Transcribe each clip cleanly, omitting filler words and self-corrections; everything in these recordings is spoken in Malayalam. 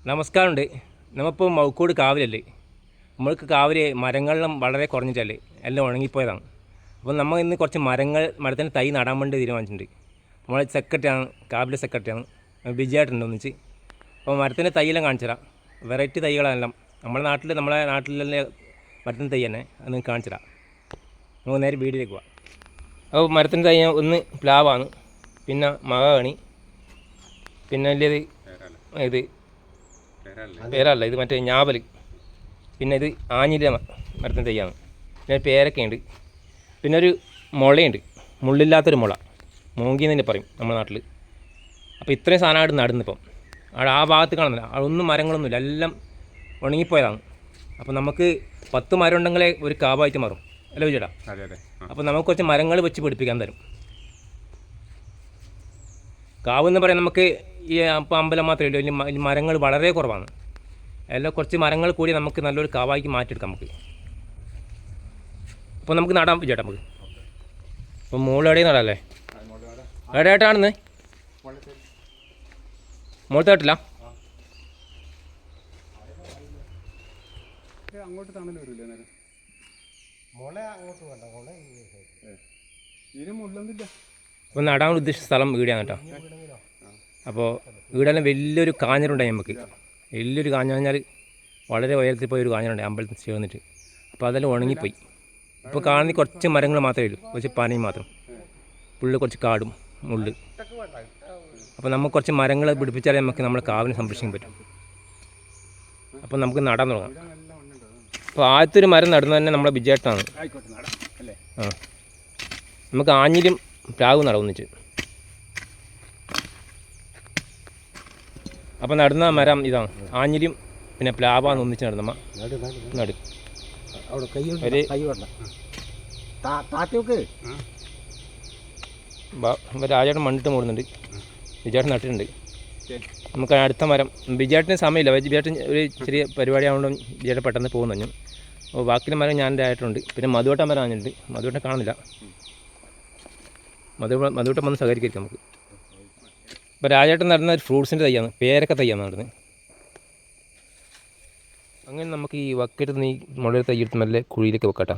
നമസ്കാരമുണ്ട്. നമ്മളിപ്പോൾ മൗക്കോട് കാവിലല്ലേ. നമ്മൾക്ക് കാവിൽ മരങ്ങളെല്ലാം വളരെ കുറഞ്ഞിട്ടല്ലേ, എല്ലാം ഉണങ്ങിപ്പോയതാണ്. അപ്പോൾ നമ്മൾ ഇന്ന് കുറച്ച് മരത്തിൻ്റെ തൈ നടാൻ വേണ്ടി തീരുമാനിച്ചിട്ടുണ്ട്. നമ്മളെ സെക്രട്ടറിയാണ്, കാവിലെ സെക്രട്ടറിയാണ് വിജയായിട്ടുണ്ട് ഒന്നിച്ച്. അപ്പോൾ മരത്തിൻ്റെ തൈയെല്ലാം കാണിച്ചു തരാം. വെറൈറ്റി തൈകളെല്ലാം നമ്മളെ നാട്ടിലെ മരത്തിൻ്റെ തൈ തന്നെ അത് നിങ്ങൾക്ക് കാണിച്ചു തരാം. നമുക്ക് നേരെ വീട്ടിലേക്ക് പോവാം. അപ്പോൾ മരത്തിൻ്റെ തൈ ഒന്ന് പ്ലാവാണ്, പിന്നെ മഹാഗണി, പിന്നെ വലിയത് ഇത് പേരല്ല, ഇത് മറ്റേ ഞാവൽ, പിന്നെ ഇത് ആഞ്ഞില മരത്തിൻ്റെ തൈയാണ്. പിന്നെ പേരക്കയുണ്ട്, പിന്നെ ഒരു മുളയുണ്ട്, മുള്ളില്ലാത്തൊരു മുള, മോങ്കി എന്ന് തന്നെ പറയും നമ്മുടെ നാട്ടിൽ. അപ്പോൾ ഇത്രയും സാധനമായിട്ട് നടുന്നിപ്പം അവിടെ ആ ഭാഗത്ത് കാണുന്നില്ല, അവിടെ ഒന്നും മരങ്ങളൊന്നുമില്ല, എല്ലാം ഉണങ്ങിപ്പോയതാണ്. അപ്പോൾ നമുക്ക് 10 മരം ഉണ്ടെങ്കിലേ ഒരു കാവായിട്ട് മാറും അല്ലേ വിജയടാ? അപ്പോൾ നമുക്ക് കുറച്ച് മരങ്ങൾ വെച്ച് പിടിപ്പിക്കാൻ തരും. കാവ് എന്ന് പറയാൻ നമുക്ക് ഈ അപ്പോൾ അമ്പലം മാത്രമേ ഉള്ളൂ, വലിയ മരങ്ങൾ വളരെ കുറവാണ്. എല്ലാം കുറച്ച് മരങ്ങൾ കൂടി നമുക്ക് നല്ലൊരു കാവായിക്ക് മാറ്റിയെടുക്കാം നമുക്ക്. അപ്പോൾ നമുക്ക് നടാൻ ചേട്ടാ നമുക്ക്. അപ്പോൾ മുകളിലെവിടെയും നടാല്ലേ? എവിടെയായിട്ടാണെന്ന് മുകളിലോട്ടില്ല. അപ്പോൾ നടാൻ ഉദ്ദേശിച്ച സ്ഥലം വീടാണ് കേട്ടോ. അപ്പോൾ വീടെല്ലാം വലിയൊരു കാഞ്ഞിരുണ്ടായി നമുക്ക്, വലിയൊരു കാഞ്ഞ കഴിഞ്ഞാൽ വളരെ ഉയരത്തിൽ പോയി ഒരു കാഞ്ഞിരുണ്ടായി അമ്പലത്തിൽ ചേർന്നിട്ട്. അപ്പോൾ അതെല്ലാം ഉണങ്ങിപ്പോയി. ഇപ്പോൾ കാണുന്ന കുറച്ച് മരങ്ങൾ മാത്രമേ ഉള്ളൂ, കുറച്ച് പനയും മാത്രം, പുള്ളി കുറച്ച് കാടും മുള്ള്. അപ്പോൾ നമുക്ക് കുറച്ച് മരങ്ങൾ പിടിപ്പിച്ചാലേ നമുക്ക് നമ്മുടെ കാവിനെ സംരക്ഷിക്കാൻ പറ്റും. അപ്പോൾ നമുക്ക് നടാൻ തുടങ്ങാം. അപ്പോൾ ആദ്യത്തെ ഒരു മരം നടുന്നത് തന്നെ നമ്മുടെ ബിജേട്ടാണ്. ആ, നമുക്ക് ആഞ്ഞിലും പ്ലാവും നടന്നിട്ട്. അപ്പോൾ നടുന്ന മരം ഇതാണ്, ആഞ്ഞിലും പിന്നെ പ്ലാവാന്ന് ഒന്നിച്ച് നടുന്നമ്മ നടും. രാജേട്ടൻ മണ്ണിട്ട് മൂടുന്നുണ്ട്, വിജയേട്ടൻ നട്ടിട്ടുണ്ട്. നമുക്ക് അടുത്ത മരം വിജയേട്ടന് സമയമില്ല, വിജയേട്ടൻ ഒരു ചെറിയ പരിപാടി ആയതുകൊണ്ട് വിജയേട്ടൻ പെട്ടെന്ന് പോകുന്നു. അപ്പോൾ ബാക്കിയുള്ള മരം ഞാൻ ആയിട്ടുണ്ട്. പിന്നെ മധുവട്ട മരം ആഞ്ഞിട്ടുണ്ട്, മധുവട്ടം കാണുന്നില്ല. മധുവട്ടം വന്ന് സഹകരിക്കും നമുക്ക്. ഇപ്പോൾ രാജേട്ടൻ നടുന്ന ഒരു ഫ്രൂട്ട്സിൻ്റെ തയ്യാണ്, പേരക്ക തയ്യാണ് നടുന്നത്. അങ്ങനെ നമുക്ക് ഈ വക്കെടുത്ത് ഈ മുളയുടെ തൈ എടുത്ത് നല്ല കുഴിയിലേക്ക് വെക്കട്ടോ.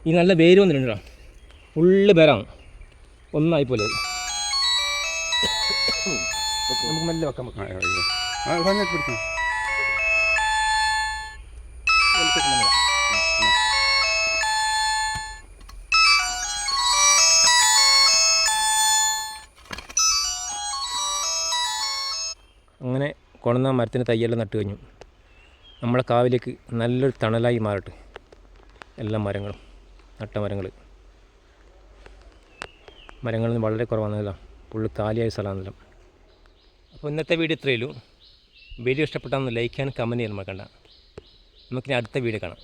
ഈ നല്ല വേര് വന്നിട്ടുണ്ടോ, ഫുള്ള് പേരാണ്, ഒന്നായിപ്പോലെ നമുക്ക് മെല്ലെ വെക്കാൻ പറ്റും. അങ്ങനെ കൊണ്ടുവന്ന മരത്തിൻ്റെ തയ്യെല്ലാം നട്ട് കഴിഞ്ഞു. നമ്മളെ കാവിലേക്ക് നല്ലൊരു തണലായി മാറട്ടെ എല്ലാ മരങ്ങളും, നട്ട മരങ്ങളൊന്നും വളരെ കുറവാണെന്നല്ല, ഫുള്ള് കാലിയായ സ്ഥലമാണെന്നല്ല. അപ്പോൾ ഇന്നത്തെ വീഡിയോ ഇത്രയേ ഉള്ളൂ. വീഡിയോ ഇഷ്ടപ്പെട്ടാൽ ഒന്ന് ലൈക്ക് ചെയ്യാനും കമൻറ്റ് ചെയ്യാനും മറക്കണ്ട. നമുക്കിനി അടുത്ത വീഡിയോ കാണാം.